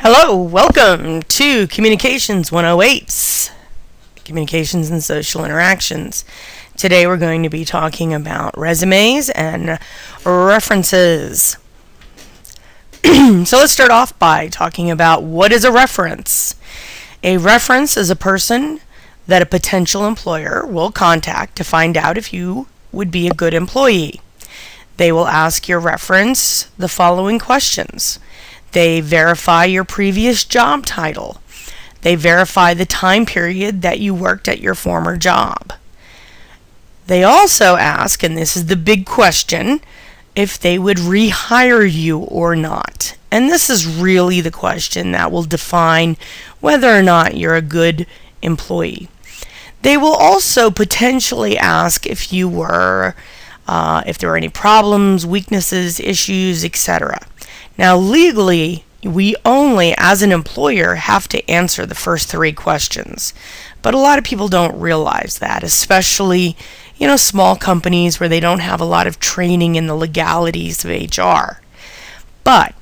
Hello, welcome to Communications 108's Communications and Social Interactions. Today we're going to be talking about resumes and references. So let's start off by talking about what is a reference. A reference is a person that a potential employer will contact to find out if you would be a good employee. They will ask your reference the following questions. They verify your previous job title. They verify the time period that you worked at your former job. They also ask, and this is the big question, if they would rehire you or not. And this is really the question that will define whether or not you're a good employee. They will also potentially ask if there were any problems, weaknesses, issues, etc. Now, legally, we only, as an employer, have to answer the first three questions. But a lot of people don't realize that, especially, small companies where they don't have a lot of training in the legalities of HR. But,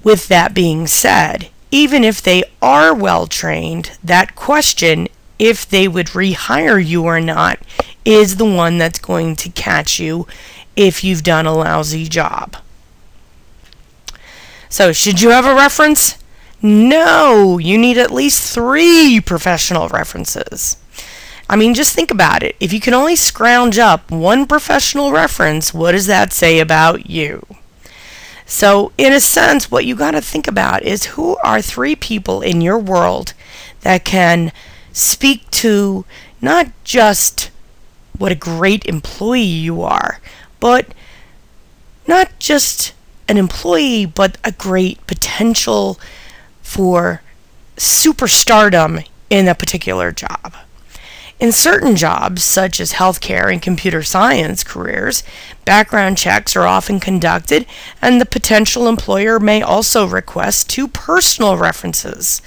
with that being said, even if they are well trained, that question, if they would rehire you or not, is the one that's going to catch you if you've done a lousy job. So, should you have a reference? No, you need at least 3 professional references. Just think about it. If you can only scrounge up 1 professional reference, what does that say about you? So, in a sense, what you got to think about is who are 3 people in your world that can speak to not just what a great employee you are, but not just an employee, but a great potential for superstardom in a particular job. In certain jobs, such as healthcare and computer science careers, background checks are often conducted, and the potential employer may also request 2 personal references.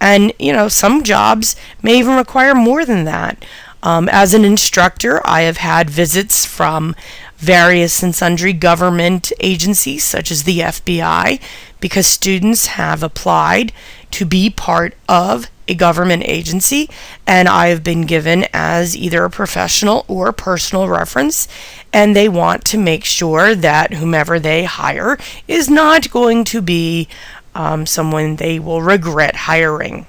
And, some jobs may even require more than that. As an instructor, I have had visits from various and sundry government agencies, such as the FBI, because students have applied to be part of a government agency, and I have been given as either a professional or personal reference, and they want to make sure that whomever they hire is not going to be someone they will regret hiring.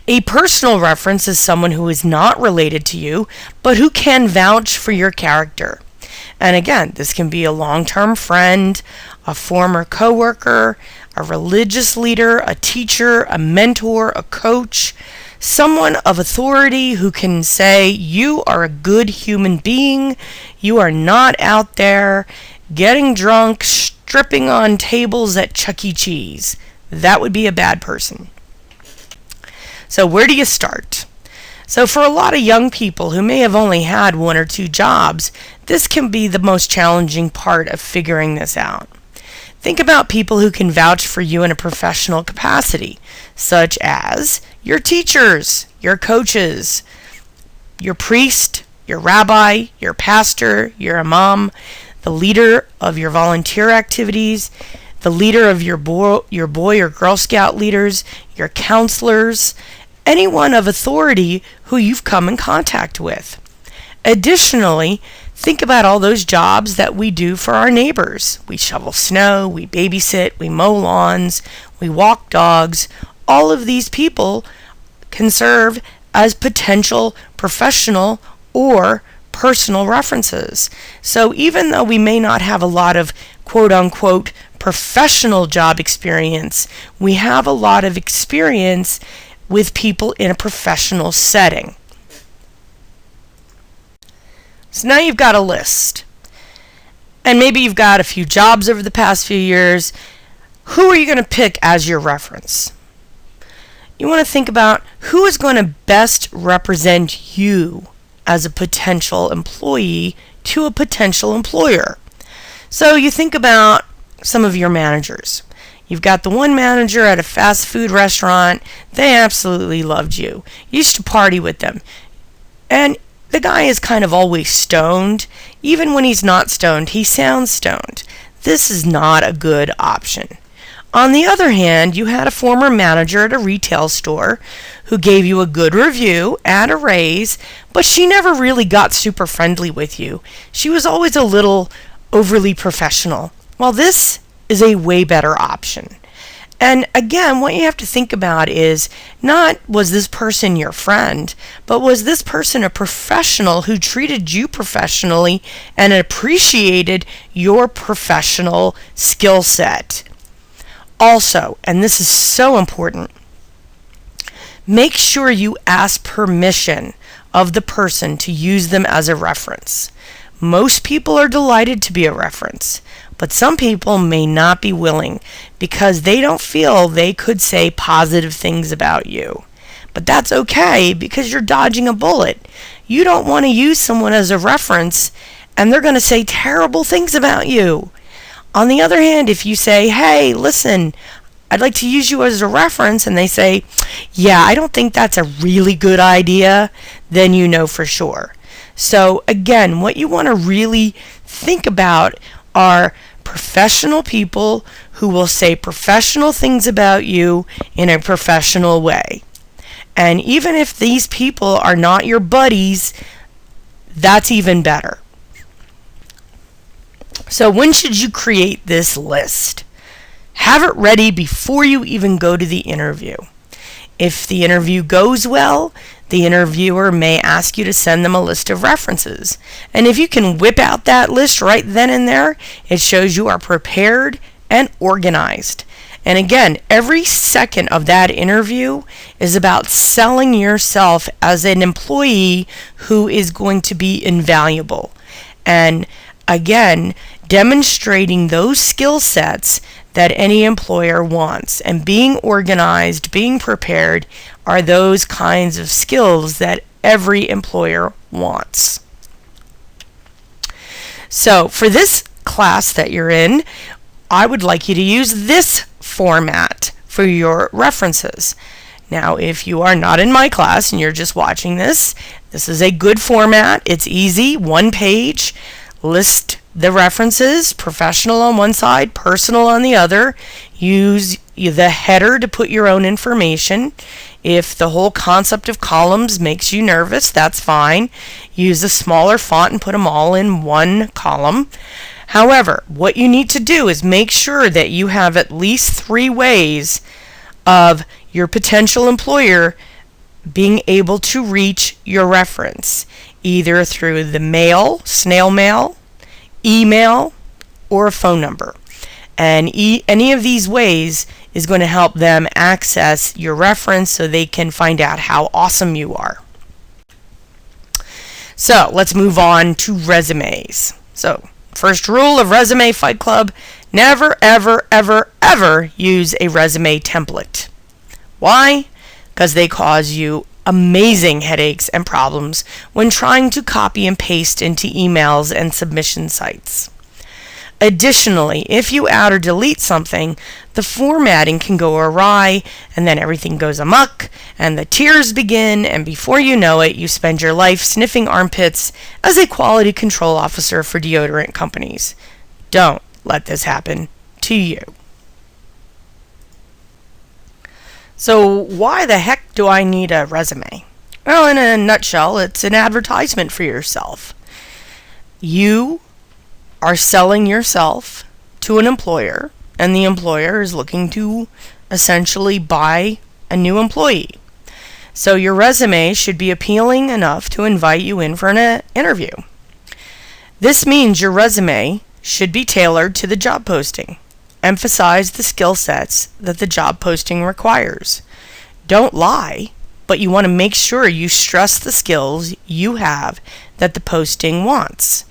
A personal reference is someone who is not related to you, but who can vouch for your character. And again, this can be a long-term friend, a former coworker, a religious leader, a teacher, a mentor, a coach, someone of authority who can say, you are a good human being, you are not out there getting drunk, stripping on tables at Chuck E. Cheese. That would be a bad person. So where do you start? So for a lot of young people who may have only had 1 or 2 jobs, this can be the most challenging part of figuring this out. Think about people who can vouch for you in a professional capacity, such as your teachers, your coaches, your priest, your rabbi, your pastor, your imam, the leader of your volunteer activities, the leader of your boy or Girl Scout leaders, your counselors, anyone of authority who you've come in contact with. Additionally, think about all those jobs that we do for our neighbors. We shovel snow, we babysit, we mow lawns, we walk dogs. All of these people can serve as potential professional or personal references. So even though we may not have a lot of quote-unquote professional job experience, we have a lot of experience with people in a professional setting. So now you've got a list. And maybe you've got a few jobs over the past few years. Who are you going to pick as your reference? You want to think about who is going to best represent you as a potential employee to a potential employer. So you think about some of your managers. You've got the one manager at a fast food restaurant. They absolutely loved you. You used to party with them. And the guy is kind of always stoned. Even when he's not stoned, he sounds stoned. This is not a good option. On the other hand, you had a former manager at a retail store who gave you a good review and a raise, but she never really got super friendly with you. She was always a little overly professional. Well, this is a way better option. And again, what you have to think about is not was this person your friend, but was this person a professional who treated you professionally and appreciated your professional skill set. Also, and this is so important, make sure you ask permission of the person to use them as a reference. Most people are delighted to be a reference, but some people may not be willing because they don't feel they could say positive things about you. But that's okay because you're dodging a bullet. You don't want to use someone as a reference and they're going to say terrible things about you. On the other hand, if you say, hey, listen, I'd like to use you as a reference, and they say, yeah, I don't think that's a really good idea, then you know for sure. So again, what you want to really think about are professional people who will say professional things about you in a professional way. And even if these people are not your buddies, that's even better. So when should you create this list? Have it ready before you even go to the interview. If the interview goes well, the interviewer may ask you to send them a list of references. And if you can whip out that list right then and there, it shows you are prepared and organized. And again, every second of that interview is about selling yourself as an employee who is going to be invaluable. And again, demonstrating those skill sets that any employer wants. And being organized, being prepared are those kinds of skills that every employer wants. So for this class that you're in, I would like you to use this format for your references. Now, if you are not in my class and you're just watching this, this is a good format. It's easy, one page. List the references, professional on one side, personal on the other. Use the header to put your own information. If the whole concept of columns makes you nervous, that's fine. Use a smaller font and put them all in one column. However, what you need to do is make sure that you have at least 3 ways of your potential employer being able to reach your reference, either through the mail, snail mail, email, or a phone number. And any of these ways is going to help them access your reference so they can find out how awesome you are. So let's move on to resumes. So first rule of Resume Fight Club, never, ever, ever, ever use a resume template. Why? Because they cause you amazing headaches and problems when trying to copy and paste into emails and submission sites. Additionally, if you add or delete something, the formatting can go awry, and then everything goes amok, and the tears begin, and before you know it, you spend your life sniffing armpits as a quality control officer for deodorant companies. Don't let this happen to you. So why the heck do I need a resume? Well, in a nutshell, it's an advertisement for yourself. You are selling yourself to an employer, and the employer is looking to essentially buy a new employee. So your resume should be appealing enough to invite you in for an interview. This means your resume should be tailored to the job posting. Emphasize the skill sets that the job posting requires. Don't lie, but you want to make sure you stress the skills you have that the posting wants.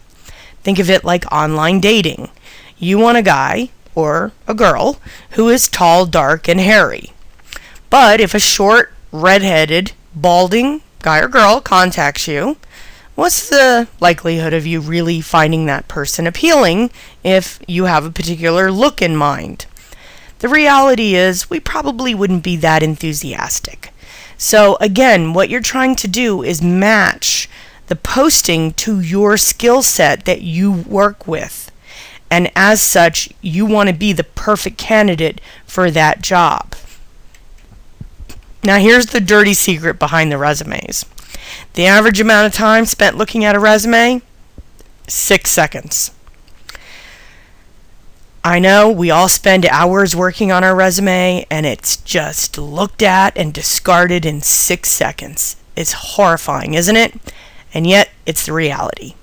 Think of it like online dating. You want a guy or a girl who is tall, dark, and hairy. But if a short, red-headed, balding guy or girl contacts you, what's the likelihood of you really finding that person appealing if you have a particular look in mind? The reality is we probably wouldn't be that enthusiastic. So again, what you're trying to do is match the posting to your skill set that you work with. and as such, you want to be the perfect candidate for that job. Now here's the dirty secret behind the resumes. The average amount of time spent looking at a resume, 6 seconds. I know we all spend hours working on our resume and it's just looked at and discarded in 6 seconds. It's horrifying, isn't it? And yet, it's the reality.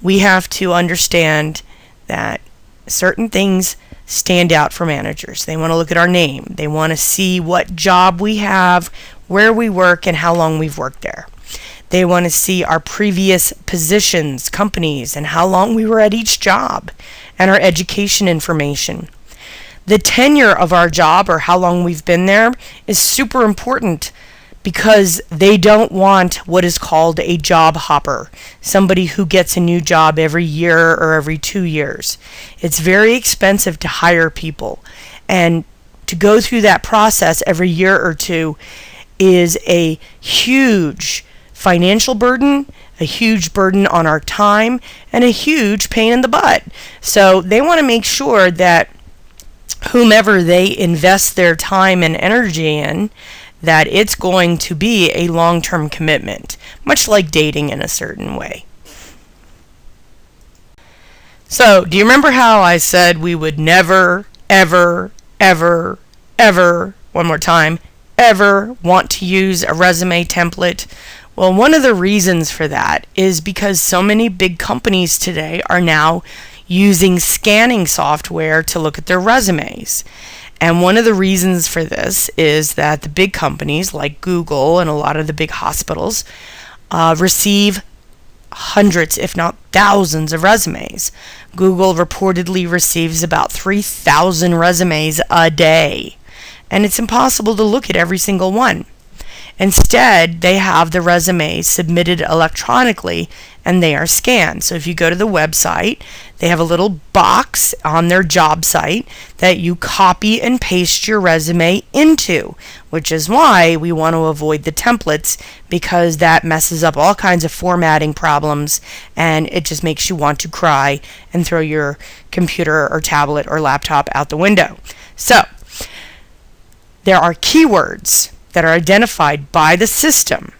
We have to understand that certain things stand out for managers. They want to look at our name. They want to see what job we have, where we work, and how long we've worked there. They want to see our previous positions, companies, and how long we were at each job, and our education information. The tenure of our job, or how long we've been there, is super important because they don't want what is called a job hopper, somebody who gets a new job every year or every 2 years. It's very expensive to hire people, and to go through that process every year or two is a huge financial burden, a huge burden on our time, and a huge pain in the butt. So they want to make sure that whomever they invest their time and energy in, that it's going to be a long-term commitment, much like dating in a certain way. So, do you remember how I said we would never, ever, ever, ever, one more time, ever want to use a resume template? Well, one of the reasons for that is because so many big companies today are now using scanning software to look at their resumes. And one of the reasons for this is that the big companies like Google and a lot of the big hospitals receive hundreds, if not thousands, of resumes. Google reportedly receives about 3,000 resumes a day, and it's impossible to look at every single one. Instead, they have the resumes submitted electronically and they are scanned. So if you go to the website, they have a little box on their job site that you copy and paste your resume into, which is why we want to avoid the templates, because that messes up all kinds of formatting problems and it just makes you want to cry and throw your computer or tablet or laptop out the window. So, there are keywords that are identified by the system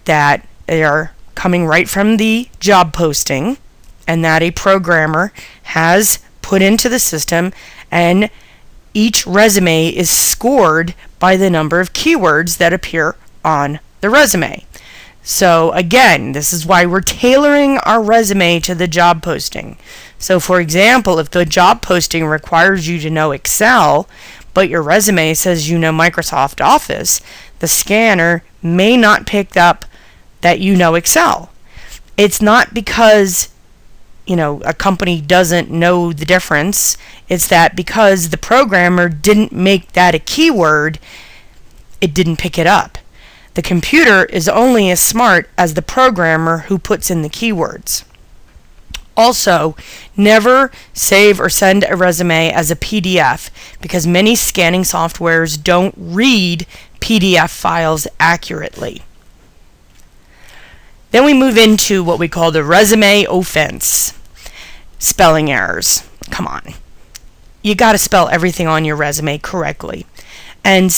that are coming right from the job posting and that a programmer has put into the system, and each resume is scored by the number of keywords that appear on the resume. So again, this is why we're tailoring our resume to the job posting. So for example, if the job posting requires you to know Excel, but your resume says you know Microsoft Office, the scanner may not pick up that you know Excel. It's not because, a company doesn't know the difference. It's that because the programmer didn't make that a keyword, it didn't pick it up. The computer is only as smart as the programmer who puts in the keywords. Also, never save or send a resume as a PDF because many scanning softwares don't read PDF files accurately. Then we move into what we call the resume offense. Spelling errors. Come on. You got to spell everything on your resume correctly. And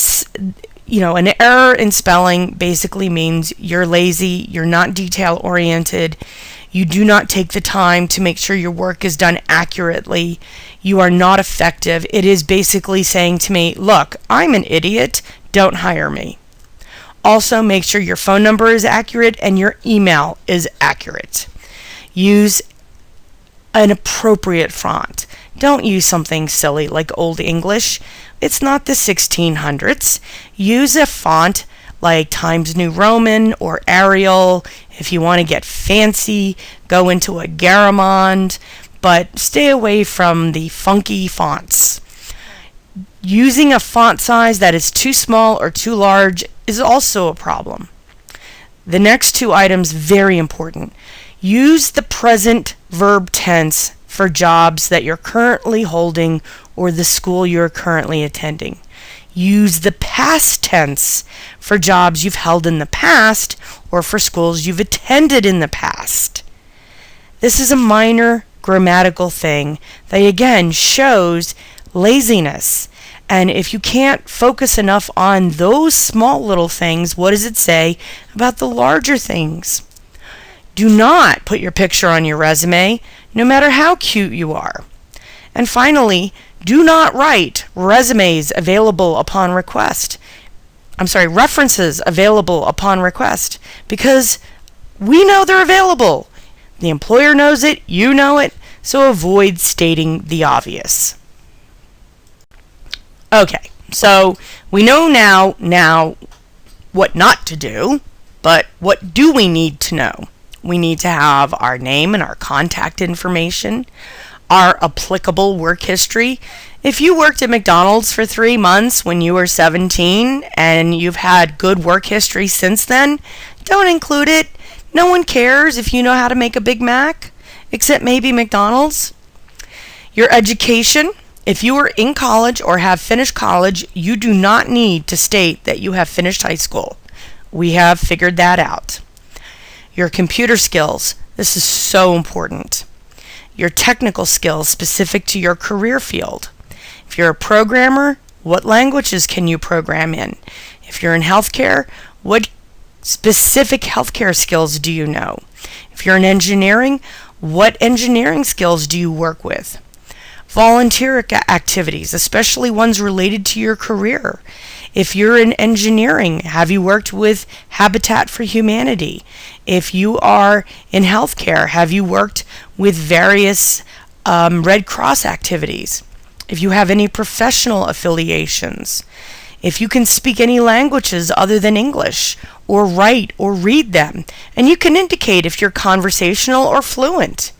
an error in spelling basically means you're lazy, you're not detail oriented, you do not take the time to make sure your work is done accurately, you are not effective. It is basically saying to me, look, I'm an idiot, don't hire me. Also, make sure your phone number is accurate and your email is accurate. Use an appropriate font. Don't use something silly like Old English. It's not the 1600s. Use a font like Times New Roman or Arial. If you want to get fancy, go into a Garamond, but stay away from the funky fonts. Using a font size that is too small or too large is also a problem. The next two items, very important. Use the present verb tense for jobs that you're currently holding or the school you're currently attending. Use the past tense for jobs you've held in the past or for schools you've attended in the past. This is a minor grammatical thing that again shows laziness. And if you can't focus enough on those small little things, what does it say about the larger things? Do not put your picture on your resume, no matter how cute you are. And finally, do not write references available upon request, because we know they're available. The employer knows it, you know it, so avoid stating the obvious. Okay, so we know now what not to do, but what do we need to know? We need to have our name and our contact information, our applicable work history. If you worked at McDonald's for 3 months when you were 17 and you've had good work history since then, don't include it. No one cares if you know how to make a Big Mac, except maybe McDonald's. Your education. If you are in college or have finished college, you do not need to state that you have finished high school. We have figured that out. Your computer skills. This is so important. Your technical skills specific to your career field. If you're a programmer, what languages can you program in? If you're in healthcare, what specific healthcare skills do you know? If you're in engineering, what engineering skills do you work with? Volunteer activities, especially ones related to your career. If you're in engineering, have you worked with Habitat for Humanity? If you are in healthcare, have you worked with various Red Cross activities? If you have any professional affiliations, if you can speak any languages other than English, or write or read them, and you can indicate if you're conversational or fluent,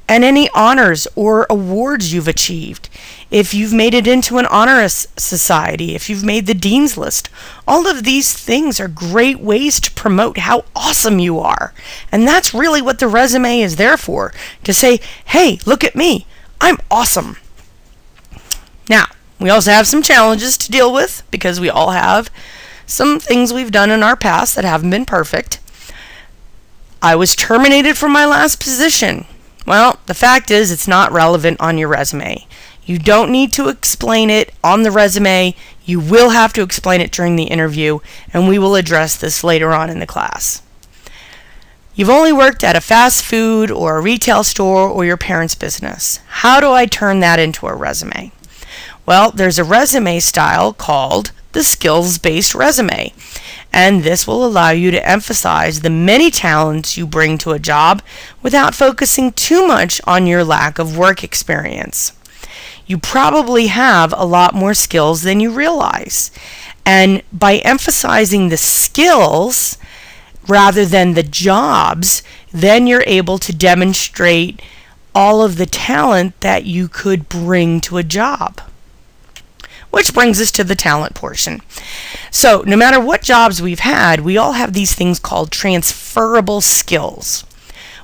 and any honors or awards you've achieved, if you've made it into an honors society, if you've made the dean's list. All of these things are great ways to promote how awesome you are. And that's really what the resume is there for, to say, hey, look at me, I'm awesome. Now, we also have some challenges to deal with, because we all have some things we've done in our past that haven't been perfect. I was terminated from my last position. Well, the fact is it's not relevant on your resume. You don't need to explain it on the resume. You will have to explain it during the interview, and we will address this later on in the class. You've only worked at a fast food or a retail store or your parents' business. How do I turn that into a resume? Well, there's a resume style called the skills-based resume, and this will allow you to emphasize the many talents you bring to a job without focusing too much on your lack of work experience. You probably have a lot more skills than you realize, and by emphasizing the skills rather than the jobs, then you're able to demonstrate all of the talent that you could bring to a job. Which brings us to the talent portion. So no matter what jobs we've had, we all have these things called transferable skills.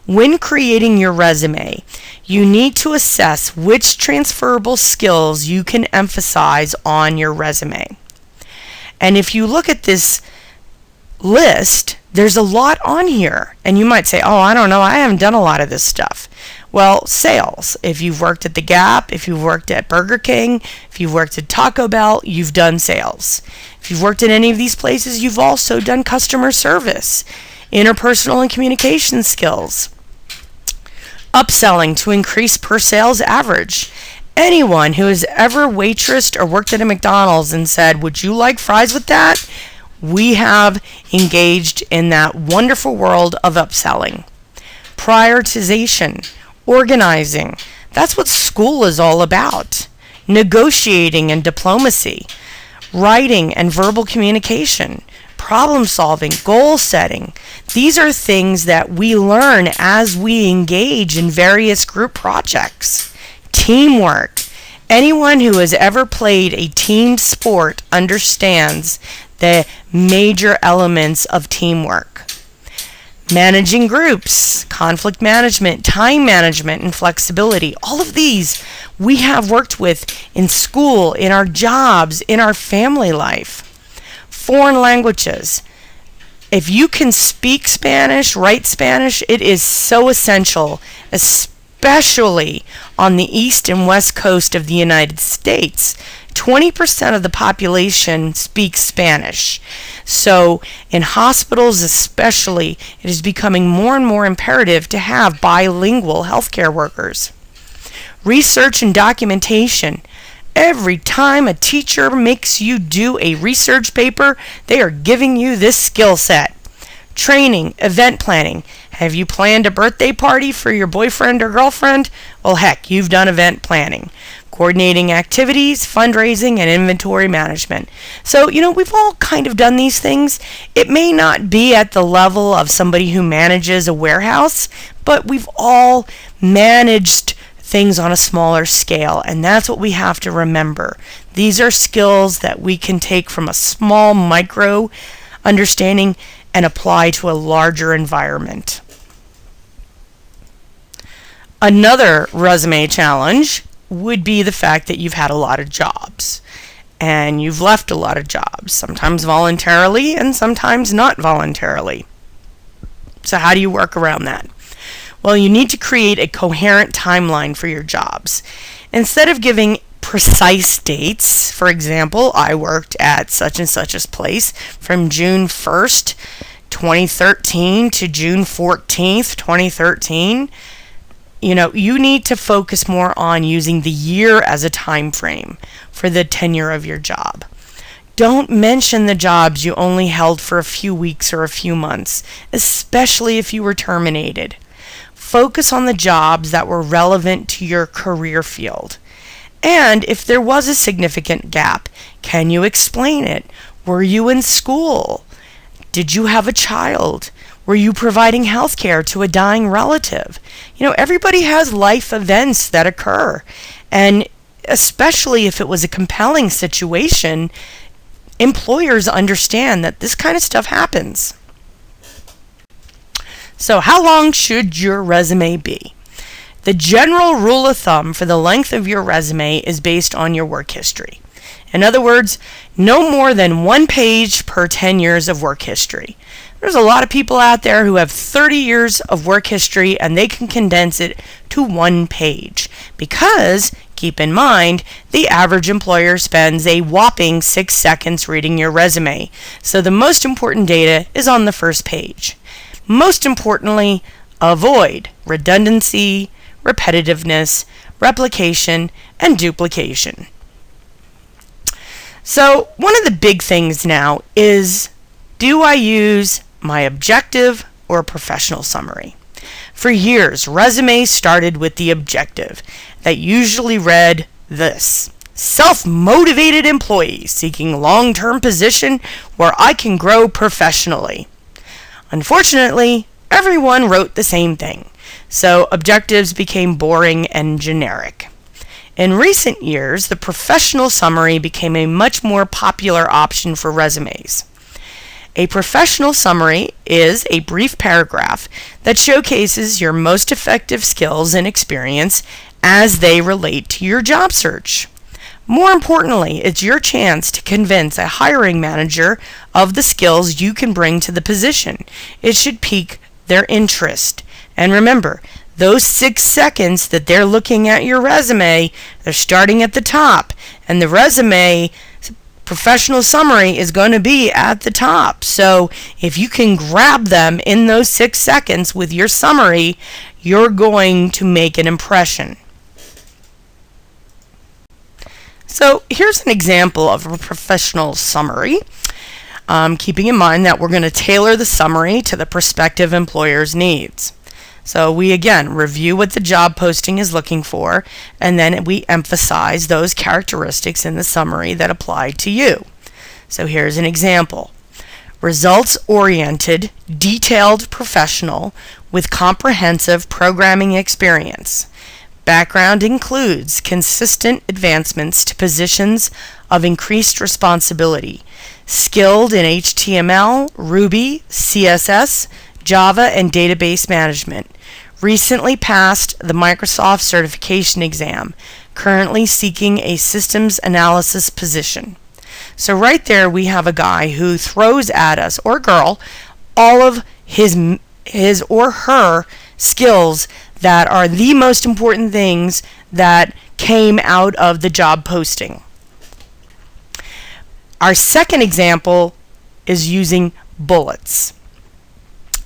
When creating your resume, you need to assess which transferable skills you can emphasize on your resume. And if you look at this list, there's a lot on here. And you might say, oh, I don't know, I haven't done a lot of this stuff. Well, sales. If you've worked at the Gap, if you've worked at Burger King, if you've worked at Taco Bell, you've done sales. If you've worked in any of these places, you've also done customer service, interpersonal and communication skills, upselling to increase per sales average. Anyone who has ever waitressed or worked at a McDonald's and said, would you like fries with that? We have engaged in that wonderful world of upselling. Prioritization. Organizing. That's what school is all about. Negotiating and diplomacy. Writing and verbal communication. Problem solving. Goal setting. These are things that we learn as we engage in various group projects. Teamwork. Anyone who has ever played a team sport understands the major elements of teamwork. Managing groups, conflict management, time management, and flexibility. All of these we have worked with in school, in our jobs, in our family life. Foreign languages. If you can speak Spanish, write Spanish, it is so essential, especially especially on the east and west coast of the United States. 20% of the population speaks Spanish. So in hospitals especially, it is becoming more and more imperative to have bilingual healthcare workers. Research and documentation. Every time a teacher makes you do a research paper, they are giving you this skill set. Training, event planning. Have you planned a birthday party for your boyfriend or girlfriend? Well, heck, you've done event planning. Coordinating activities, fundraising, and inventory management. So, we've all kind of done these things. It may not be at the level of somebody who manages a warehouse, but we've all managed things on a smaller scale, and that's what we have to remember. These are skills that we can take from a small micro understanding and apply to a larger environment. Another resume challenge would be the fact that you've had a lot of jobs and you've left a lot of jobs, sometimes voluntarily and sometimes not voluntarily. So how do you work around that? Well, you need to create a coherent timeline for your jobs. Instead of giving precise dates, for example, I worked at such and such a place from June 1st, 2013 to June 14th, 2013. You need to focus more on using the year as a time frame for the tenure of your job. Don't mention the jobs you only held for a few weeks or a few months, especially if you were terminated. Focus on the jobs that were relevant to your career field. And if there was a significant gap, can you explain it? Were you in school? Did you have a child? Were you providing health care to a dying relative? Everybody has life events that occur. And especially if it was a compelling situation, employers understand that this kind of stuff happens. So how long should your resume be? The general rule of thumb for the length of your resume is based on your work history. In other words, no more than 1 page per 10 years of work history. There's a lot of people out there who have 30 years of work history and they can condense it to 1 page because, keep in mind, the average employer spends a whopping 6 seconds reading your resume. So the most important data is on the first page. Most importantly, avoid redundancy, repetitiveness, replication, and duplication. So one of the big things now is, do I use my objective or professional summary? For years, resumes started with the objective that usually read this: self-motivated employee seeking long-term position where I can grow professionally. Unfortunately, everyone wrote the same thing, so objectives became boring and generic. In recent years, the professional summary became a much more popular option for resumes. A professional summary is a brief paragraph that showcases your most effective skills and experience as they relate to your job search. More importantly, it's your chance to convince a hiring manager of the skills you can bring to the position. It should pique their interest. And remember, those 6 seconds that they're looking at your resume, they're starting at the top, and the resume professional summary is going to be at the top. So if you can grab them in those 6 seconds with your summary, you're going to make an impression. So here's an example of a professional summary, keeping in mind that we're going to tailor the summary to the prospective employer's needs. So we again review what the job posting is looking for, and then we emphasize those characteristics in the summary that apply to you. So here's an example. Results-oriented, detailed professional with comprehensive programming experience. Background includes consistent advancements to positions of increased responsibility. Skilled in HTML, Ruby, CSS, Java, and database management. Recently passed the Microsoft certification exam. Currently seeking a systems analysis position. So right there we have a guy who throws at us, or girl, all of his or her skills that are the most important things that came out of the job posting. Our second example is using bullets.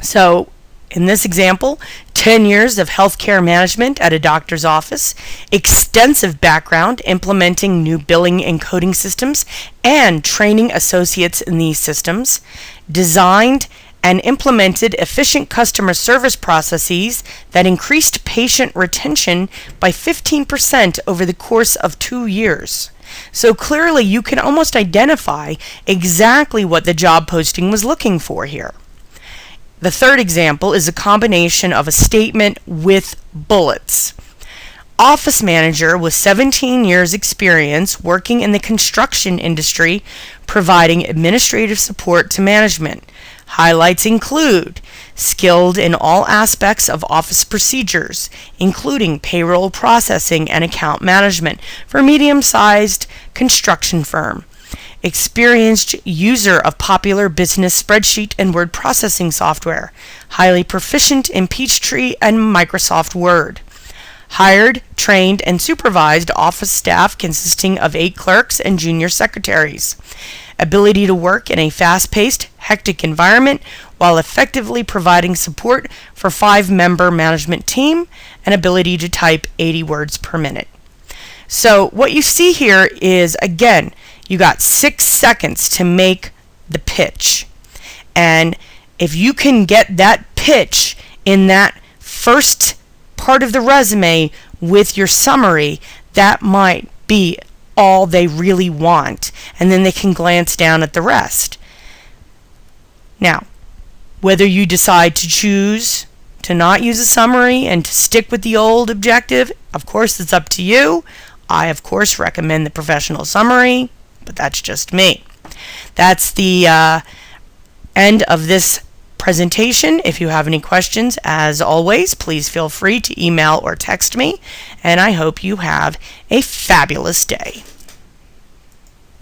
So in this example, 10 years of healthcare management at a doctor's office, extensive background implementing new billing and coding systems and training associates in these systems, designed and implemented efficient customer service processes that increased patient retention by 15% over the course of 2 years. So clearly you can almost identify exactly what the job posting was looking for here. The third example is a combination of a statement with bullets. Office manager with 17 years experience working in the construction industry, providing administrative support to management. Highlights include skilled in all aspects of office procedures, including payroll processing and account management for a medium-sized construction firm. Experienced user of popular business spreadsheet and word processing software. Highly proficient in Peachtree and Microsoft Word. Hired, trained, and supervised office staff consisting of 8 clerks and junior secretaries. Ability to work in a fast-paced, hectic environment while effectively providing support for 5-member management team, and ability to type 80 words per minute. So what you see here is, again, you got 6 seconds to make the pitch. And if you can get that pitch in that first part of the resume with your summary, that might be all they really want. And then they can glance down at the rest. Now, whether you decide to choose to not use a summary and to stick with the old objective, of course, it's up to you. I, of course, recommend the professional summary, but that's just me. That's the end of this presentation. If you have any questions, as always, please feel free to email or text me, and I hope you have a fabulous day.